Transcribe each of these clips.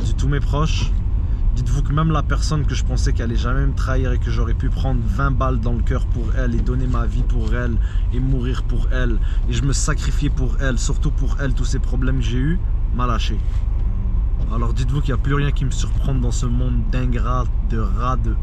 perdu tous mes proches. Dites-vous que même la personne que je pensais qu'elle allait jamais me trahir et que j'aurais pu prendre 20 balles dans le cœur pour elle et donner ma vie pour elle et mourir pour elle et je me sacrifiais pour elle, surtout pour elle, tous ces problèmes que j'ai eus, m'a lâché. Alors dites-vous qu'il n'y a plus rien qui me surprend dans ce monde d'ingrats, de radeux.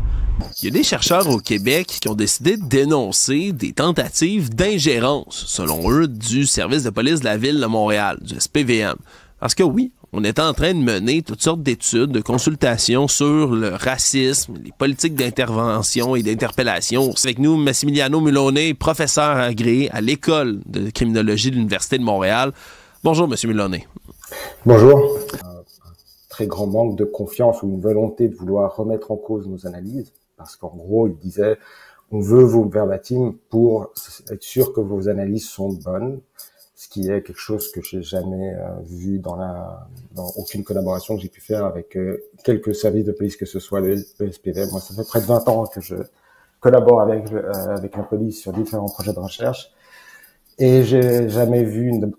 Il y a des chercheurs au Québec qui ont décidé de dénoncer des tentatives d'ingérence, selon eux, du service de police de la ville de Montréal, du SPVM. Parce que oui, on est en train de mener toutes sortes d'études, de consultations sur le racisme, les politiques d'intervention et d'interpellation. C'est avec nous Massimiliano Muloney, professeur agréé à l'École de criminologie de l'Université de Montréal. Bonjour, Monsieur Muloney. Bonjour. Un très grand manque de confiance ou une volonté de vouloir remettre en cause nos analyses, parce qu'en gros, il disait on veut vos verbatim pour être sûr que vos analyses sont bonnes. Ce qui est quelque chose que j'ai jamais vu dans aucune collaboration que j'ai pu faire avec quelques services de police, que ce soit le SPVM. Moi, ça fait près de 20 ans que je collabore avec la police sur différents projets de recherche et j'ai jamais vu une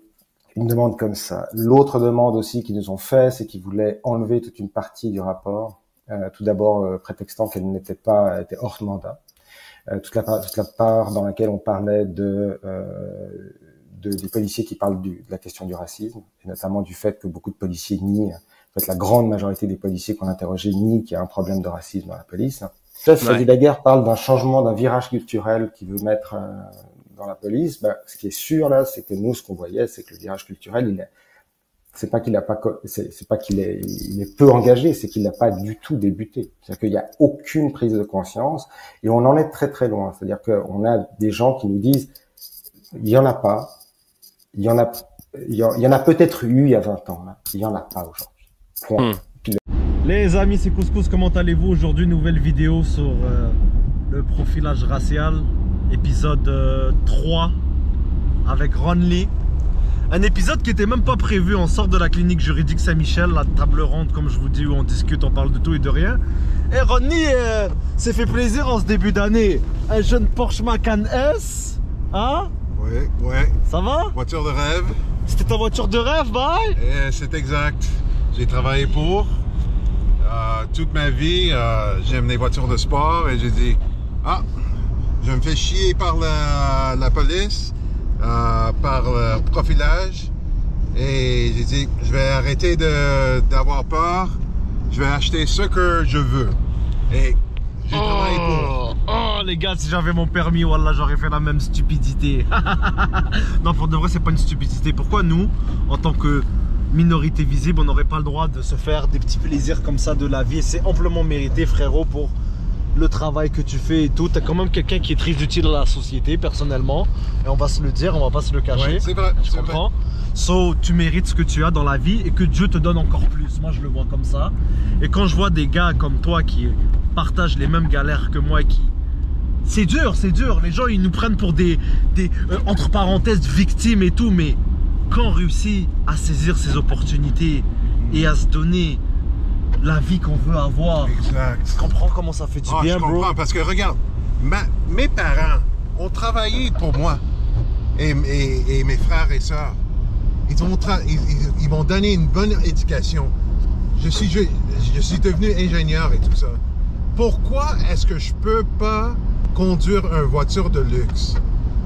demande comme ça. L'autre demande aussi qu'ils nous ont fait, c'est qu'ils voulaient enlever toute une partie du rapport, tout d'abord prétextant qu'elle était hors mandat. Toute la part dans laquelle on parlait des policiers qui parlent de la question du racisme, et notamment du fait que beaucoup de policiers nient, en fait la grande majorité des policiers qu'on interrogeait nient qu'il y a un problème de racisme dans la police. Fadi Daguerre parle d'un changement, d'un virage culturel qu'il veut mettre dans la police. Ce qui est sûr là, c'est que nous, ce qu'on voyait, c'est que le virage culturel, c'est pas qu'il est peu engagé, c'est qu'il n'a pas du tout débuté. C'est-à-dire qu'il n'y a aucune prise de conscience, et on en est très très loin. C'est-à-dire qu'on a des gens qui nous disent, il y en a pas. Il y en a peut-être eu il y a 20 ans, là. Il y en a pas aujourd'hui. Les amis, c'est Couscous, comment allez-vous? Aujourd'hui, nouvelle vidéo sur le profilage racial, épisode 3 avec Ron Lee. Un épisode qui était même pas prévu. On sort de la clinique juridique Saint-Michel, la table ronde, comme je vous dis, où on discute, on parle de tout et de rien. Et Ron Lee s'est fait plaisir en ce début d'année. Un jeune Porsche Macan S, hein? Ouais. Ça va? Voiture de rêve. C'était ta voiture de rêve, bye? C'est exact. J'ai travaillé pour. Toute ma vie, j'aime les voitures de sport et j'ai dit, je me fais chier par la police, par le profilage, et j'ai dit, je vais arrêter d'avoir peur, je vais acheter ce que je veux. Et j'ai travaillé pour. Oh les gars, si j'avais mon permis, wallah, j'aurais fait la même stupidité. Non, pour de vrai, c'est pas une stupidité. Pourquoi nous, en tant que minorité visible, on n'aurait pas le droit de se faire des petits plaisirs comme ça de la vie? C'est amplement mérité, frérot, pour le travail que tu fais et tout. T'es quand même quelqu'un qui est très utile à la société, personnellement. Et on va se le dire, on va pas se le cacher. Ouais, c'est vrai. Tu comprends? So, tu mérites ce que tu as dans la vie et que Dieu te donne encore plus. Moi, je le vois comme ça. Et quand je vois des gars comme toi qui partagent les mêmes galères que moi, c'est dur, c'est dur. Les gens, ils nous prennent pour des entre parenthèses, victimes et tout. Mais quand on réussit à saisir ces opportunités et à se donner la vie qu'on veut avoir, exact. Tu comprends comment ça fait du bien, bro? Je comprends, parce que regarde, mes parents ont travaillé pour moi et mes frères et sœurs. Ils m'ont donné une bonne éducation. Je suis devenu ingénieur et tout ça. Pourquoi est-ce que je peux pas conduire une voiture de luxe?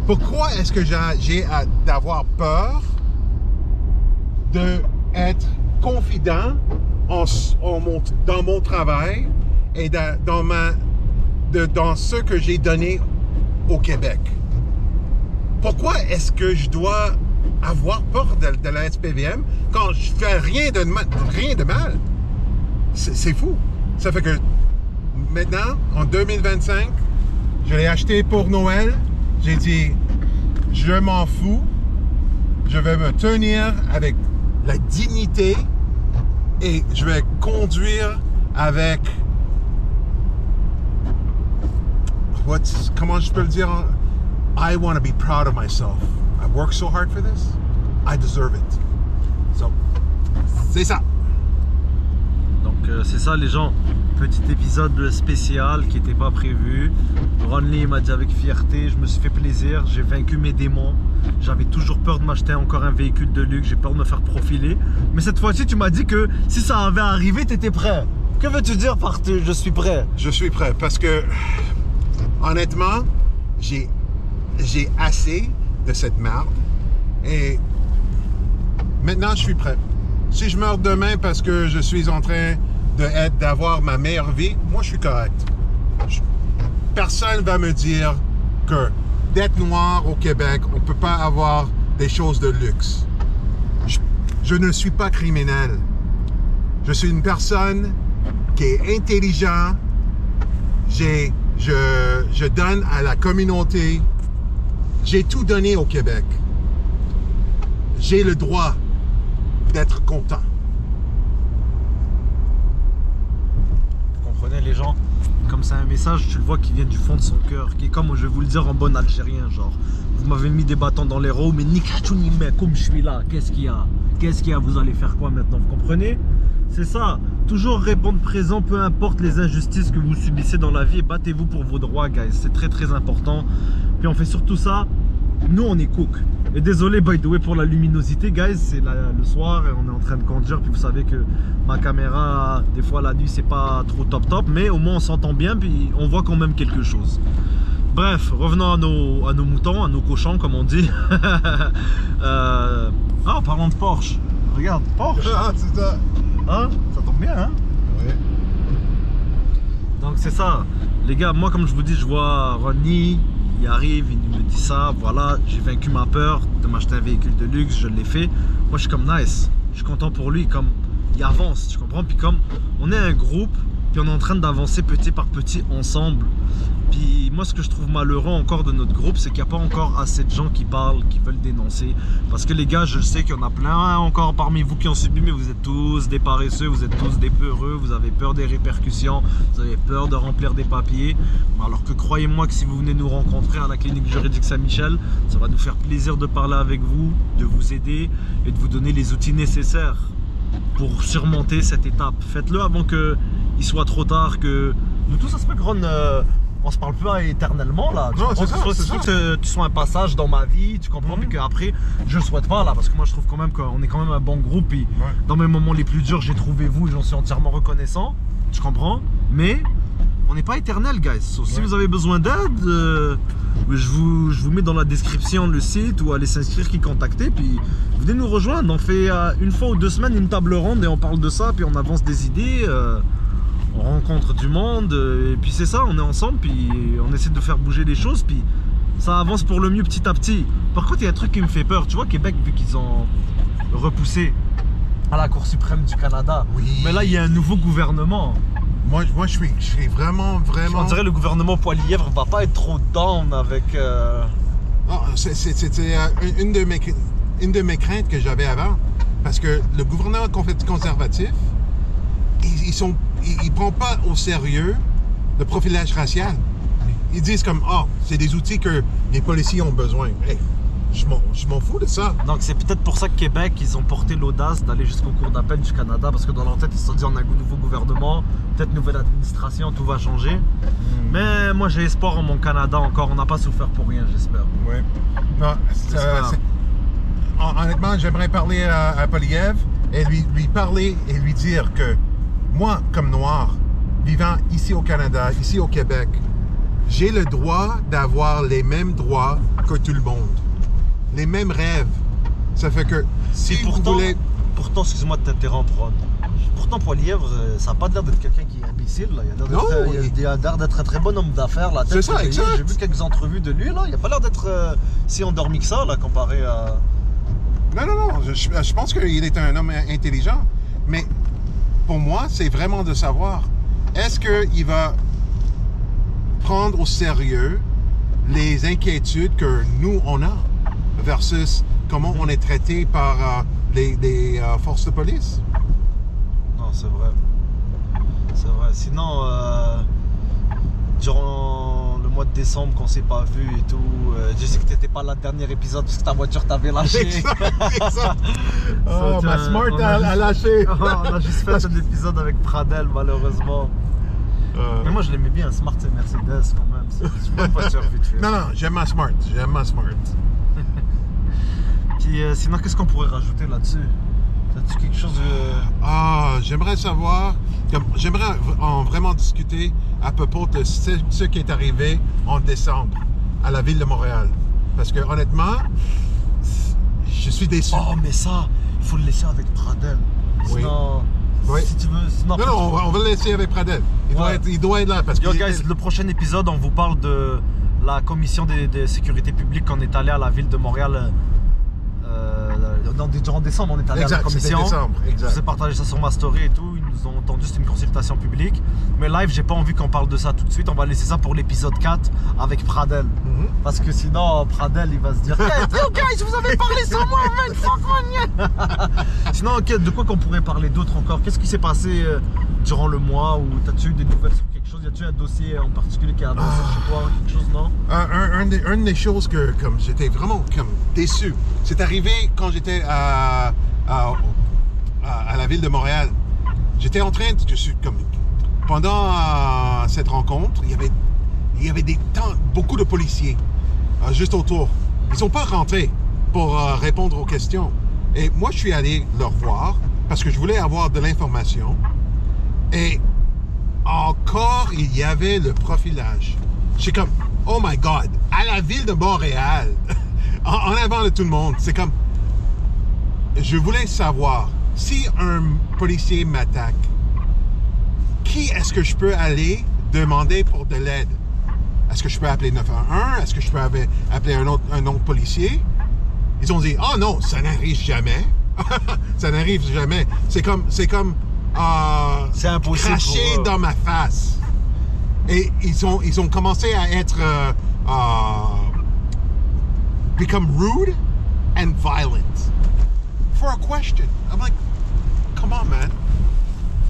Pourquoi est-ce que j'ai d'avoir peur d'être confident dans mon travail et dans ce que j'ai donné au Québec? Pourquoi est-ce que je dois avoir peur de la SPVM quand je fais rien de mal? C'est fou. Ça fait que maintenant, en 2025, je l'ai acheté pour Noël. J'ai dit, je m'en fous. Je vais me tenir avec la dignité et je vais conduire avec... Comment je peux le dire? I want to be proud of myself. I worked so hard for this. I deserve it. So, c'est ça. Donc c'est ça les gens, petit épisode spécial qui n'était pas prévu. Ron Lee m'a dit avec fierté, je me suis fait plaisir, j'ai vaincu mes démons. J'avais toujours peur de m'acheter encore un véhicule de luxe, j'ai peur de me faire profiler. Mais cette fois-ci tu m'as dit que si ça avait arrivé, tu étais prêt. Que veux-tu dire par je suis prêt? Je suis prêt parce que honnêtement, j'ai assez de cette merde et maintenant je suis prêt. Si je meurs demain parce que je suis en train d'avoir ma meilleure vie, moi je suis correct. Personne va me dire que d'être noir au Québec, on ne peut pas avoir des choses de luxe. Je ne suis pas criminel. Je suis une personne qui est intelligente. Je donne à la communauté. J'ai tout donné au Québec. J'ai le droit d'être content. Vous comprenez les gens? Comme c'est un message, tu le vois qui vient du fond de son cœur, qui est comme, je vais vous le dire en bon algérien, genre, vous m'avez mis des bâtons dans les roues, mais comme je suis là, qu'est-ce qu'il y a? Qu'est-ce qu'il y a? Vous allez faire quoi maintenant? Vous comprenez? C'est ça, toujours répondre présent, peu importe les injustices que vous subissez dans la vie, et battez-vous pour vos droits, guys, c'est très très important. Puis on fait surtout ça, nous on est cook. Et désolé by the way pour la luminosité guys, c'est le soir et on est en train de conduire, puis vous savez que ma caméra des fois la nuit c'est pas trop top, mais au moins on s'entend bien, puis on voit quand même quelque chose. Bref, revenons à nos moutons, à nos cochons comme on dit. Ah, parlons de Porsche, regarde, Porsche. Ah, c'est ça. Hein? Ça tombe bien, hein? Oui. Donc c'est ça, les gars, moi comme je vous dis, je vois Ronnie, il arrive, il me dit ça, voilà, j'ai vaincu ma peur de m'acheter un véhicule de luxe, je l'ai fait. Moi je suis comme nice, je suis content pour lui, comme il avance, tu comprends? Puis comme on est un groupe, puis on est en train d'avancer petit par petit ensemble. Puis moi ce que je trouve malheureux encore de notre groupe, c'est qu'il n'y a pas encore assez de gens qui parlent, qui veulent dénoncer. Parce que les gars, je sais qu'il y en a plein encore parmi vous qui ont subi, mais vous êtes tous des paresseux, vous êtes tous des peureux, vous avez peur des répercussions, vous avez peur de remplir des papiers. Alors que croyez-moi que si vous venez nous rencontrer à la clinique juridique Saint-Michel, ça va nous faire plaisir de parler avec vous, de vous aider et de vous donner les outils nécessaires pour surmonter cette étape. Faites-le avant qu'il soit trop tard, que nous tous, ça se peut que Ron, on se parle pas éternellement là. Non, c'est ça, que tu sois un passage dans ma vie, tu comprends, puis qu'après je le souhaite pas là, parce que moi je trouve quand même qu'on est quand même un bon groupe, et dans mes moments les plus durs j'ai trouvé vous et j'en suis entièrement reconnaissant, tu comprends, mais on n'est pas éternel guys. Si vous avez besoin d'aide, je vous mets dans la description le site où aller s'inscrire, qui contacter, puis venez nous rejoindre. On fait une fois ou 2 semaines une table ronde et on parle de ça, puis on avance des idées, on rencontre du monde, et puis c'est ça, on est ensemble, puis on essaie de faire bouger les choses, puis ça avance pour le mieux petit à petit. Par contre il y a un truc qui me fait peur, tu vois, Québec, vu qu'ils ont repoussé à la Cour suprême du Canada, oui. Mais là il y a un nouveau gouvernement. Moi je suis vraiment... On dirait le gouvernement Poilièvre va pas être trop down avec... Non, c'était une de mes craintes que j'avais avant. Parce que le gouvernement conservatif, ils prennent pas au sérieux le profilage racial. Ils disent comme, c'est des outils que les policiers ont besoin. Hey, je m'en fous de ça. Donc c'est peut-être pour ça que Québec, ils ont porté l'audace d'aller jusqu'au cour d'appel du Canada, parce que dans leur tête, ils se sont dit, on a un nouveau gouvernement, peut-être nouvelle administration, tout va changer. Mais moi, j'ai espoir en mon Canada encore, on n'a pas souffert pour rien, j'espère. Oui. Non, honnêtement, j'aimerais parler à Poilievre et lui parler et lui dire que moi, comme noir, vivant ici au Canada, ici au Québec, j'ai le droit d'avoir les mêmes droits que tout le monde. Les mêmes rêves. Ça fait que si pourtant, vous voulez... Pourtant, excuse-moi de t'interrompre, Ron. Pourtant, Poilièvre, ça n'a pas l'air d'être quelqu'un qui est imbécile. Là. Il a l'air d'être un très bon homme d'affaires. C'est ça, exact. J'ai vu quelques entrevues de lui. Là. Il n'a pas l'air d'être si endormi que ça, là, comparé à... Non. Je pense qu'il est un homme intelligent. Mais pour moi, c'est vraiment de savoir, est-ce qu'il va prendre au sérieux les inquiétudes que nous, on a, versus comment on est traité par les forces de police? Non, c'est vrai. C'est vrai. Sinon, durant le mois mois de décembre qu'on s'est pas vu et tout. Je sais que t'étais pas là le dernier épisode parce que ta voiture t'avait lâché. Exact. Oh, ma Smart a lâché. On a juste fait cet épisode avec Pradel, malheureusement. Mais moi je l'aimais bien, Smart c'est Mercedes quand même. C'est une bonne voiture vite fait. Non, j'aime ma Smart. Puis sinon, qu'est-ce qu'on pourrait rajouter là-dessus? As-tu quelque chose de... J'aimerais savoir, j'aimerais vraiment discuter à propos de ce qui est arrivé en décembre à la ville de Montréal. Parce que honnêtement, je suis déçu. Oh, mais ça, il faut le laisser avec Pradel. Sinon, oui. Si tu veux... Sinon, non, on va le laisser avec Pradel. Il doit être là. Parce Yo, guys, le prochain épisode, on vous parle de la commission de sécurité publique qu'on est allé à la ville de Montréal. Durant décembre, on est allé à la commission. Je vous ai partagé ça sur ma story et tout. Ils nous ont entendu, c'était une consultation publique. Mais live, j'ai pas envie qu'on parle de ça tout de suite. On va laisser ça pour l'épisode 4 avec Pradel. Parce que sinon, Pradel, il va se dire Yo guys, vous avez parlé sans moi, man, fuck man. Sinon, de quoi qu'on pourrait parler d'autre encore? Qu'est-ce qui s'est passé durant le mois? Ou t'as-tu eu des nouvelles sur quelque chose? Y a-tu un dossier en particulier qui a avancé chez toi? Quelque chose, non? Une des choses que j'étais vraiment déçu, c'est arrivé quand j'étais à la ville de Montréal. J'étais en train pendant cette rencontre, il y avait beaucoup de policiers juste autour. Ils sont pas rentrés pour répondre aux questions. Et moi, je suis allé leur voir parce que je voulais avoir de l'information. Et encore, il y avait le profilage. C'est comme, oh my God, à la ville de Montréal, en avant de tout le monde, c'est comme, je voulais savoir, si un policier m'attaque, qui est-ce que je peux aller demander pour de l'aide? Est-ce que je peux appeler 911? Est-ce que je peux appeler un autre policier? Ils ont dit, oh non, ça n'arrive jamais. Ça n'arrive jamais. C'est comme c'est impossible cracher dans ma face. Et ils ont commencé à être become rude and violent for a question. I'm like, come on, man.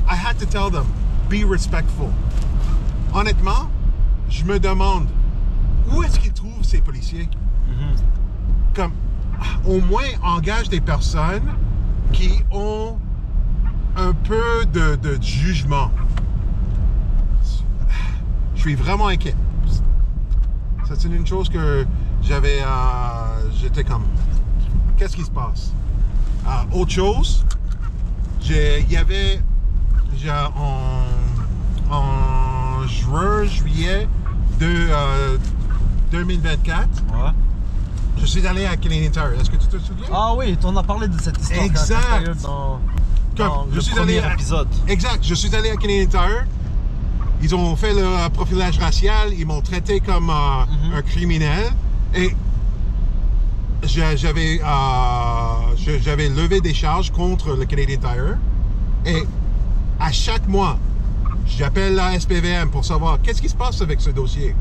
I had to tell them, be respectful. Honnêtement, je me demande où est-ce qu'ils trouvent ces policiers? Comme, au moins, engage des personnes qui ont un peu de jugement. Je suis vraiment inquiet. Ça, c'est une chose que j'étais comme, qu'est-ce qui se passe? Autre chose, il y avait en juillet de 2024, je suis allé à Canadian Tire. Est-ce que tu te souviens? Ah oui, on a parlé de cette histoire. Exact. Dans le premier épisode. Exact. Je suis allé à Canadian Tire. Ils ont fait le profilage racial. Ils m'ont traité comme un criminel. Et j'avais levé des charges contre le Canadian Tire. Et à chaque mois, j'appelle la SPVM pour savoir qu'est-ce qui se passe avec ce dossier.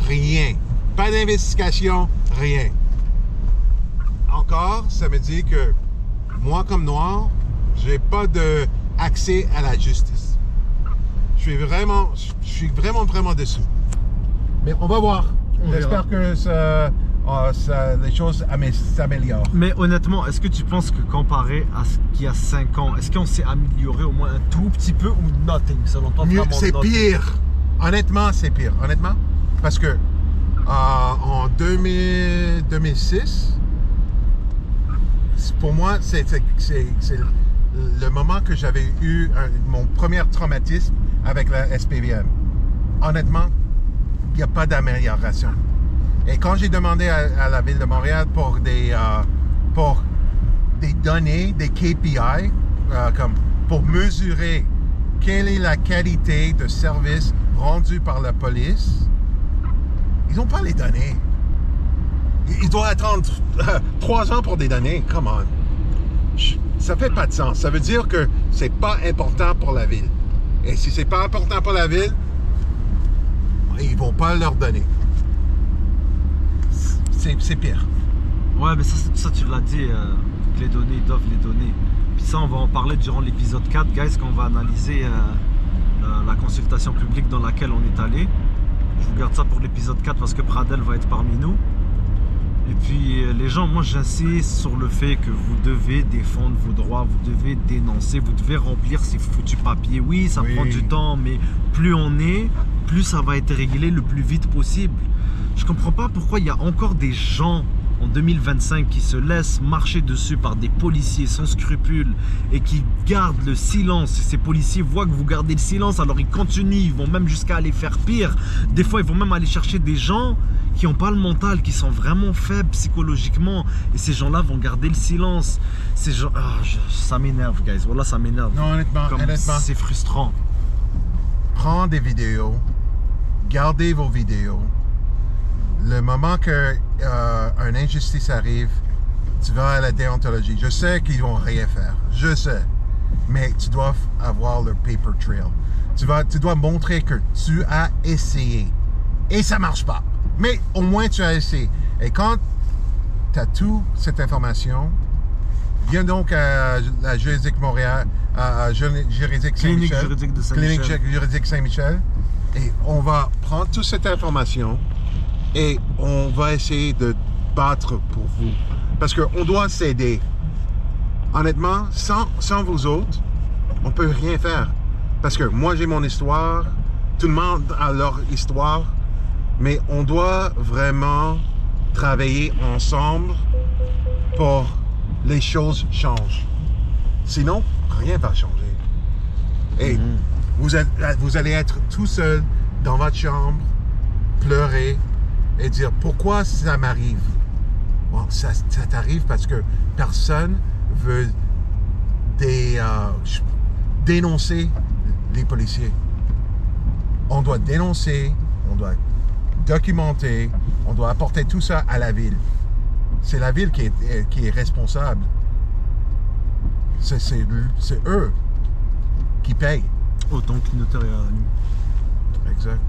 Rien. Pas d'investigation, rien. Encore, ça me dit que moi, comme noir, j'ai pas accès à la justice. Je suis vraiment déçu. Mais on va voir. J'espère que les choses s'améliorent. Mais honnêtement, est-ce que tu penses que comparé à ce qu'il y a 5 ans, est-ce qu'on s'est amélioré au moins un tout petit peu ou nothing selon toi? C'est pire. Honnêtement, c'est pire. Honnêtement. Parce que en 2006, pour moi, c'est le moment que j'avais eu mon premier traumatisme avec la SPVM. Honnêtement, il n'y a pas d'amélioration. Et quand j'ai demandé à la Ville de Montréal pour des données, des KPI, pour mesurer quelle est la qualité de service rendu par la police, ils n'ont pas les données. Ils doivent attendre 3 ans pour des données. Come on. Ça fait pas de sens. Ça veut dire que c'est pas important pour la ville. Et si c'est pas important pour la ville, ils vont pas leur donner. C'est pire. Ouais, mais ça tu l'as dit, les données, ils doivent les donner. Puis ça, on va en parler durant l'épisode 4, guys, quand on va analyser la consultation publique dans laquelle on est allé. Je vous garde ça pour l'épisode 4 parce que Pradel va être parmi nous. Et puis les gens, moi j'insiste sur le fait que vous devez défendre vos droits, vous devez dénoncer, vous devez remplir ces foutus papiers. Oui, ça prend du temps, mais plus on est, plus ça va être réglé le plus vite possible. Je comprends pas pourquoi il y a encore des gens en 2025 qui se laissent marcher dessus par des policiers sans scrupules et qui gardent le silence. Et ces policiers voient que vous gardez le silence, alors ils continuent, ils vont même jusqu'à aller faire pire. Des fois, ils vont même aller chercher des gens qui n'ont pas le mental, qui sont vraiment faibles psychologiquement. Et ces gens-là vont garder le silence. Ces gens... ça m'énerve, guys. Voilà, ça m'énerve. Non, honnêtement, c'est frustrant. Prends des vidéos, gardez vos vidéos. Le moment qu'une injustice arrive, tu vas à la déontologie. Je sais qu'ils vont rien faire, je sais. Mais tu dois avoir le paper trail. Tu dois montrer que tu as essayé. Et ça marche pas. Mais au moins tu as essayé. Et quand tu as toute cette information, viens donc à la juridique Montréal, à juridique Saint-Michel. Juridique de Clinique Saint-Michel. juridique Saint-Michel. Et on va prendre toute cette information et on va essayer de battre pour vous. Parce qu'on doit s'aider. Honnêtement, sans vous autres, on peut rien faire. Parce que moi, j'ai mon histoire, tout le monde a leur histoire, mais on doit vraiment travailler ensemble pour que les choses changent. Sinon, rien va changer. Et vous allez être tout seul dans votre chambre, pleurer et dire pourquoi ça m'arrive. Bon, ça t'arrive parce que personne veut dénoncer les policiers. On doit dénoncer, on doit documenter, on doit apporter tout ça à la ville. C'est la ville qui est responsable. C'est eux qui payent. Autant que notaire est à nous. Exact.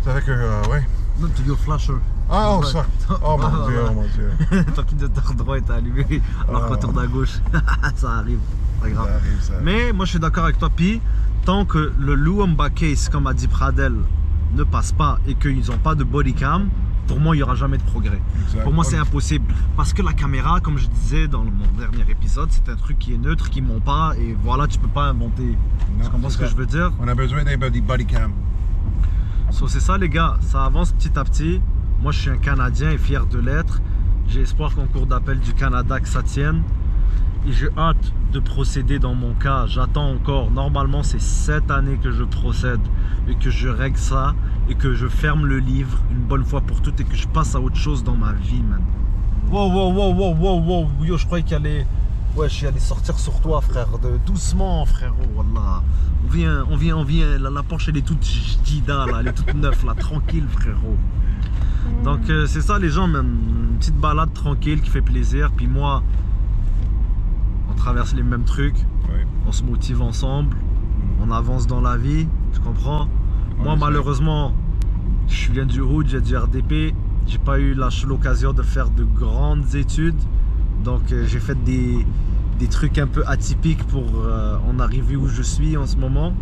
Ça fait que, ouais. Non, tu dis au flasher. Ah, oh, ça. Oh mon Dieu, oh mon Dieu. Ton clignoteur droit est allumé, alors qu'on tourne à gauche. Ça arrive, pas grave. Ça arrive, ça. Mais moi je suis d'accord avec toi, Pi. Tant que le Luamba case, comme a dit Pradel, ne passe pas et qu'ils n'ont pas de body cam, pour moi il n'y aura jamais de progrès. Exact. Pour moi c'est impossible. Parce que la caméra, comme je disais dans mon dernier épisode, c'est un truc qui est neutre, qui ment pas, et voilà, tu peux pas inventer. Non, Tu comprends ce que ça. je veux dire? On a besoin d'un body cam. So, c'est ça les gars, ça avance petit à petit. Moi je suis un Canadien et fier de l'être. J'ai espoir qu'en cours d'appel du Canada que ça tienne. Et j'ai hâte de procéder dans mon cas. J'attends encore. Normalement c'est cette année que je procède et que je règle ça et que je ferme le livre une bonne fois pour toutes et que je passe à autre chose dans ma vie, man. Wow. Yo, je croyais qu'il allait... Ouais, je suis allé sortir sur toi, frère. Doucement, frérot. Voilà. On vient. La Porsche, elle est toute jida, là. Elle est toute neuve, là. Tranquille, frérot. Donc, c'est ça, les gens, même. Une petite balade tranquille qui fait plaisir. Puis moi, on traverse les mêmes trucs. Oui. On se motive ensemble. On avance dans la vie. Tu comprends? Moi, malheureusement, je viens du hood, j'ai du RDP. J'ai pas eu l'occasion de faire de grandes études. Donc j'ai fait des trucs un peu atypiques pour en arriver où je suis en ce moment.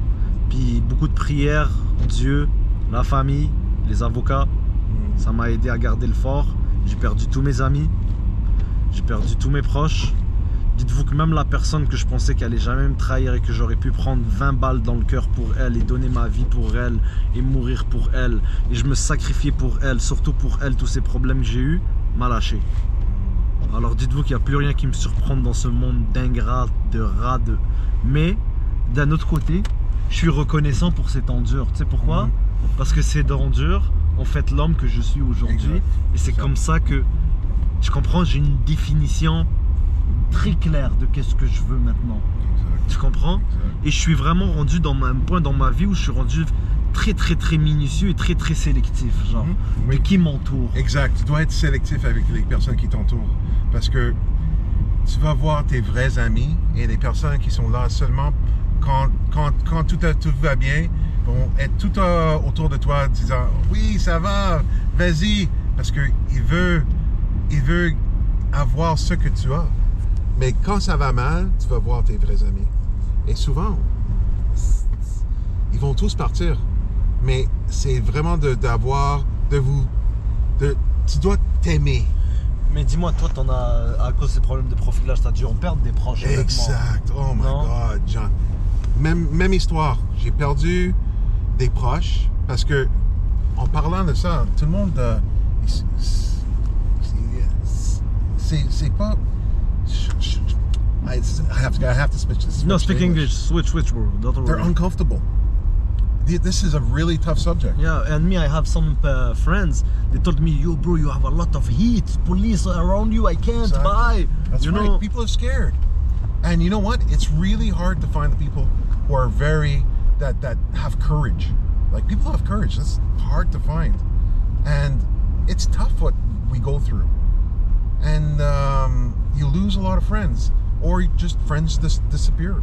Puis beaucoup de prières, Dieu, la famille, les avocats. Ça m'a aidé à garder le fort. J'ai perdu tous mes amis. J'ai perdu tous mes proches. Dites-vous que même la personne que je pensais qu'elle allait jamais me trahir et que j'aurais pu prendre 20 balles dans le cœur pour elle et donner ma vie pour elle et mourir pour elle et je me sacrifiais pour elle, surtout pour elle, tous ces problèmes que j'ai eu, m'a lâché. Alors dites-vous qu'il n'y a plus rien qui me surprend dans ce monde d'ingrats, de rats, Mais d'un autre côté, je suis reconnaissant pour ces temps durs. Tu sais pourquoi? Parce que ces temps durs ont fait l'homme que je suis aujourd'hui. Et c'est comme ça que, je comprends, j'ai une définition très claire de qu'est-ce que je veux maintenant. Exact. Tu comprends? Exact. Et je suis vraiment rendu dans un point dans ma vie où je suis rendu très minutieux et très sélectif, genre, de qui m'entoure. Exact. Tu dois être sélectif avec les personnes qui t'entourent. Parce que tu vas voir tes vrais amis et les personnes qui sont là seulement quand tout va bien, vont être tout autour de toi disant « Oui, ça va, vas-y ». Parce qu'il veut avoir ce que tu as. Mais quand ça va mal, tu vas voir tes vrais amis. Et souvent, ils vont tous partir. mais c'est vraiment tu dois t'aimer. Mais dis-moi, toi, t'en as, à cause des problèmes de profilage, t'as dû en perdre des proches. Exact. Oh my God, John. Même histoire. J'ai perdu des proches parce que, en parlant de ça, tout le monde, c'est pas. I have to switch this. No, speak English. Switch, bro. Don't worry. They're uncomfortable. This is a really tough subject. Yeah, and me, I have some friends. They told me, "Yo, bro, you have a lot of heat. Police around you. I can't buy." That's you right. know? People are scared, and you know what? It's really hard to find the people who are that have courage. Like, people have courage. That's hard to find, and it's tough what we go through, and you lose a lot of friends, or just friends disappear,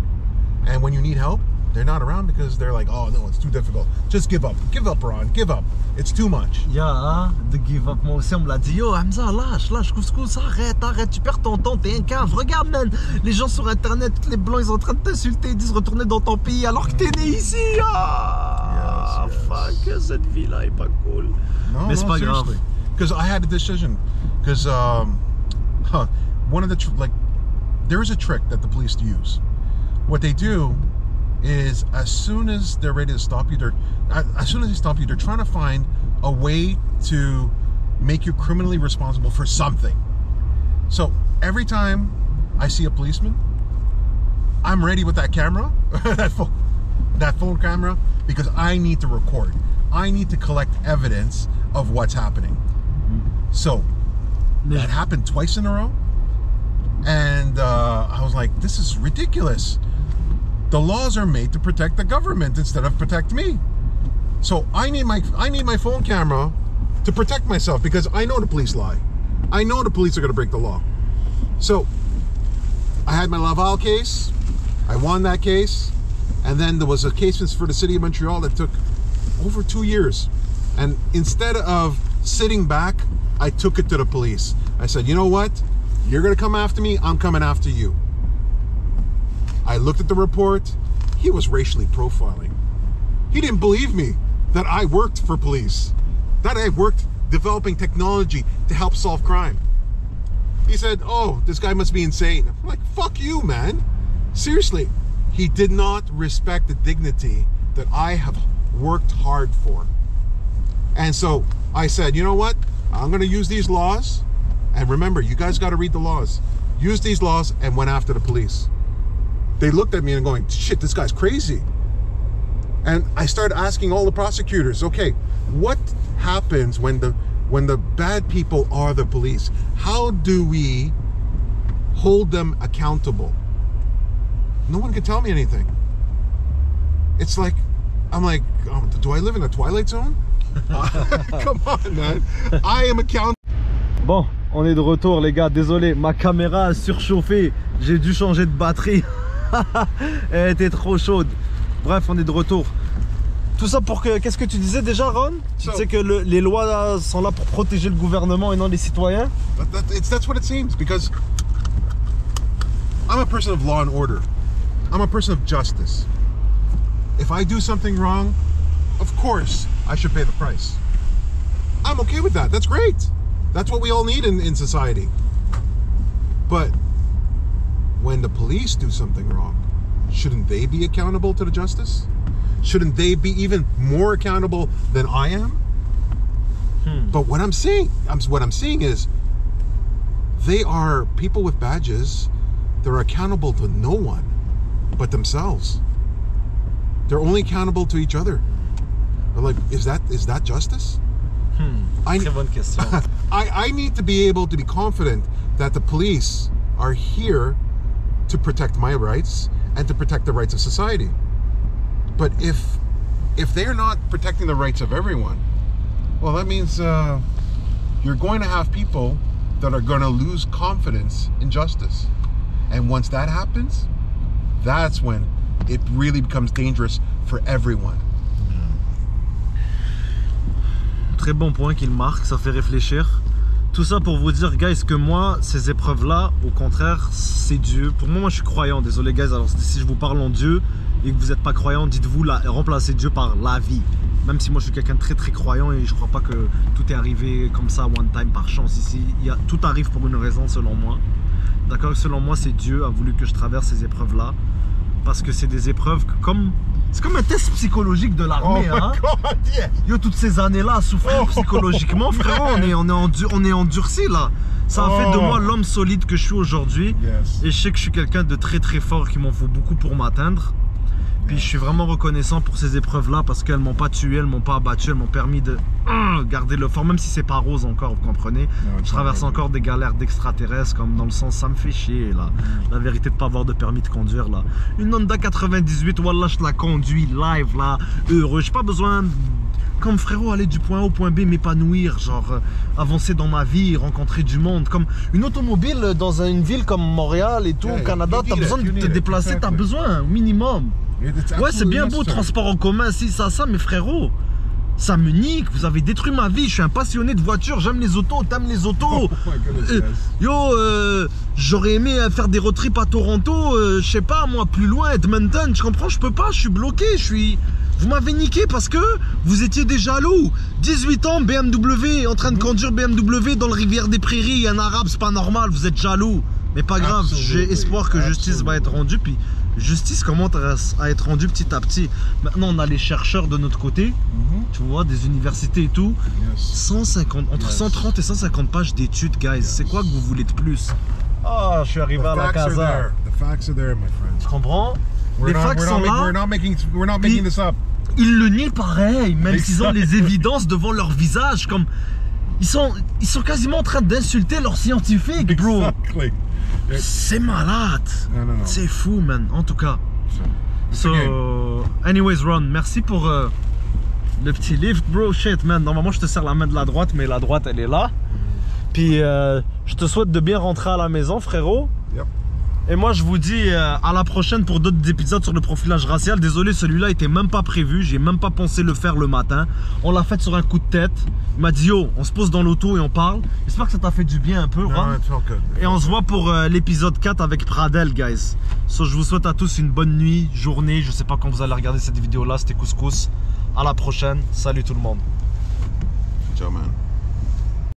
and when you need help, they're not around because they're like, oh no, it's too difficult. Just give up, Ron, give up. It's too much. Yeah, the give up. Moi aussi, on me l'a dit. Yo, Hamza, lâche, couscous, arrête, tu perds ton temps, t'es un cave. Regarde, man, les gens sur internet, tous les blancs, ils sont en train de t'insulter, ils disent retourner dans ton pays alors que t'es né ici. Ah, yes. Fuck, cette vie-là est pas cool. No, Mais c'est pas grave. Because I had a decision. Because one of the there is a trick that the police use. What they do is, as soon as they're ready to stop you, they're trying to find a way to make you criminally responsible for something. So every time I see a policeman, I'm ready with that camera, that phone camera, because I need to record. I need to collect evidence of what's happening. So that happened twice in a row, and I was like, this is ridiculous. The laws are made to protect the government instead of protect me. So I need my phone camera to protect myself, because I know the police lie. I know the police are going to break the law. So I had my Laval case. I won that case. And then there was a case for the city of Montreal that took over 2 years. And instead of sitting back, I took it to the police. I said, you know what? You're going to come after me. I'm coming after you. I looked at the report. He was racially profiling. He didn't believe me that I worked for police, that I worked developing technology to help solve crime. He said, oh, this guy must be insane. I'm like, fuck you, man. Seriously. He did not respect the dignity that I have worked hard for. And so I said, you know what? I'm going to use these laws. And remember, you guys got to read the laws. Use these laws, and went after the police. They looked at me and going, shit, this guy's crazy. And I started asking all the prosecutors, okay, what happens when the bad people are the police? How do we hold them accountable? No one could tell me anything. It's like, I'm like, oh, do I live in a Twilight Zone? Come on, man. I am accountable. Bon, on est de retour, les gars. Désolé, ma caméra a surchauffé. J'ai dû changer de batterie. Elle était trop chaude. Bref, on est de retour. Tout ça pour que... Qu'est-ce que tu disais déjà, Ron? Tu sais que les lois sont là pour protéger le gouvernement et non les citoyens? That's what it seems, because I'm a person of law and order. I'm a person of justice. If I do something wrong, of course I should pay the price. I'm okay with that. That's great. That's what we all need in society. But when the police do something wrong, shouldn't they be accountable to the justice? Shouldn't they be even more accountable than I am? But what I'm seeing is they are people with badges. They're accountable to no one but themselves. They're only accountable to each other. They're like, is that justice? Très bonne question. I need to be able to be confident that the police are here to protect my rights and to protect the rights of society. But if they're not protecting the rights of everyone, well, that means you're going to have people that are going to lose confidence in justice. And once that happens, that's when it really becomes dangerous for everyone. Très bon point qu'il marque, ça fait réfléchir. Tout ça pour vous dire, guys, que moi, ces épreuves-là, au contraire, c'est Dieu. Pour moi, je suis croyant, désolé, guys. Alors, si je vous parle en Dieu et que vous n'êtes pas croyant, dites-vous, remplacez Dieu par la vie. Même si moi je suis quelqu'un de très très croyant et je crois pas que tout est arrivé comme ça one time par chance ici. Tout arrive pour une raison selon moi. D'accord, selon moi c'est Dieu a voulu que je traverse ces épreuves là. Parce que c'est des épreuves comme... C'est comme un test psychologique de l'armée, hein. God, yes. Yo, toutes ces années-là à souffrir psychologiquement, frérot, on est endurci là. Ça a fait de moi l'homme solide que je suis aujourd'hui. Yes. Et je sais que je suis quelqu'un de très très fort, qu'il m'en faut beaucoup pour m'atteindre. Puis je suis vraiment reconnaissant pour ces épreuves-là parce qu'elles m'ont pas tué, elles m'ont pas abattu, elles m'ont permis de garder le fort, même si c'est pas rose encore, vous comprenez. Je traverse encore des galères d'extraterrestres, comme dans le sens ça me fait chier là. La vérité de pas avoir de permis de conduire là. Une Honda 98, wallah je la conduis live là, heureux. J'ai pas besoin, comme frérot, aller du point A au point B, m'épanouir, genre avancer dans ma vie, rencontrer du monde. Comme une automobile dans une ville comme Montréal et tout, au Canada, t'as besoin de te déplacer, t'as besoin, au minimum. Ouais, c'est bien beau, transport en commun, si, ça, mais frérot, ça me nique, vous avez détruit ma vie, je suis un passionné de voitures, j'aime les autos, t'aimes les autos. J'aurais aimé faire des road trips à Toronto, je sais pas, moi, plus loin, Edmonton, je comprends, je peux pas, je suis bloqué, Vous m'avez niqué parce que vous étiez des jaloux. 18 ans, BMW, en train de conduire BMW dans le Rivière des Prairies, un arabe, c'est pas normal, vous êtes jaloux. Mais pas grave, j'ai espoir que justice va être rendue, puis justice commence à être rendue petit à petit. Maintenant, on a les chercheurs de notre côté, tu vois, des universités et tout. 150, entre 130 et 150 pages d'études, guys. C'est quoi que vous voulez de plus? Ah, je suis arrivé à la casa. The facts are there, my friend. Tu comprends? Les facts sont là. We're not making this up. Ils le nient pareil, même s'ils ont les évidences devant leur visage. Comme ils sont quasiment en train d'insulter leurs scientifiques, bro. Exactly. C'est malade. Non. C'est fou, man. En tout cas. Anyways, Ron, merci pour le petit lift, bro. Shit, man. Normalement, je te serre la main de la droite, mais la droite, elle est là. Puis, je te souhaite de bien rentrer à la maison, frérot. Yep. Et moi, je vous dis à la prochaine pour d'autres épisodes sur le profilage racial. Désolé, celui-là était même pas prévu. J'ai même pas pensé le faire le matin. On l'a fait sur un coup de tête. Il m'a dit, yo, on se pose dans l'auto et on parle. J'espère que ça t'a fait du bien un peu, Ron. Et on se voit pour l'épisode 4 avec Pradel, guys. Je vous souhaite à tous une bonne nuit, journée. Je sais pas quand vous allez regarder cette vidéo-là. C'était Couscous. À la prochaine. Salut tout le monde.